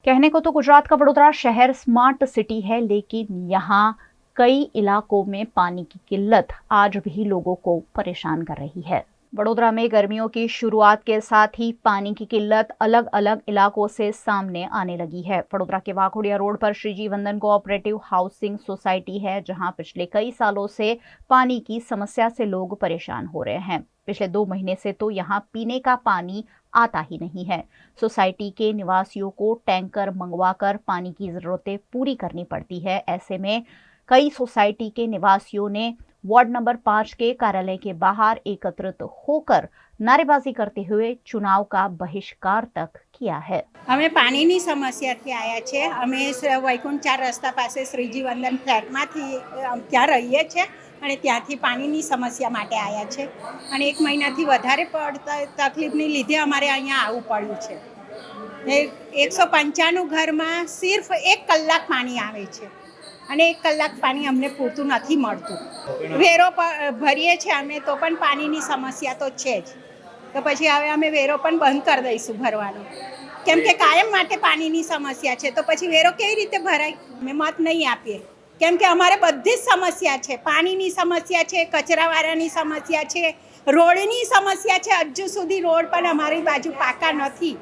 कहने को तो गुजरात का वडोदरा शहर स्मार्ट सिटी है, लेकिन यहाँ कई इलाकों में पानी की किल्लत आज भी लोगों को परेशान कर रही है। वडोदरा में गर्मियों की शुरुआत के साथ ही पानी की किल्लत अलग अलग इलाकों से सामने आने लगी है। वडोदरा के वाघोड़िया रोड पर श्रीजी वंदन कोऑपरेटिव हाउसिंग सोसाइटी है, जहां पिछले कई सालों से पानी की समस्या से लोग परेशान हो रहे हैं। पिछले 2 महीने से तो यहाँ पीने का पानी आता ही नहीं है। सोसाइटी के निवासियों को टैंकर मंगवाकर पानी की जरूरतें पूरी करनी पड़ती है। ऐसे में कई सोसाइटी के निवासियों ने वार्ड नंबर 5 के कार्यालय के बाहर एकत्रित होकर नारेबाजी करते हुए चुनाव का बहिष्कार तक किया है। અમે પાણીની સમસ્યાથી આવ્યા છે। અમે વૈકુંઠ 4 રસ્તા પાસે શ્રીજી વંદન ફ્લેટમાંથી ત્યાં રહીએ છીએ અને ત્યાંથી પાણીની સમસ્યા માટે આવ્યા છે અને 1 મહિનાથી વધારે પડતા તકલીફની લીધે અમારે અહીંયા આવવું પડ્યું છે। 195 ઘરમાં સિર્ફ 1 કલાક પાણી આવે છે અને 1 કલાક પાણી અમને પૂરતું નથી મળતું। વેરો ભરીએ છીએ અમે તો પણ પાણીની સમસ્યા તો છે જ, તો પછી હવે અમે વેરો પણ બંધ કરી દઈશું ભરવાનો, કેમ કે કાયમ માટે પાણીની સમસ્યા છે। તો પછી વેરો કેવી રીતે ભરાય? અમે મત નહીં આપીએ, કેમ કે અમારે બધી જ સમસ્યા છે। પાણીની સમસ્યા છે, કચરાવાળાની સમસ્યા છે, રોડની સમસ્યા છે। હજુ સુધી રોડ પણ અમારી બાજુ પાકા નથી।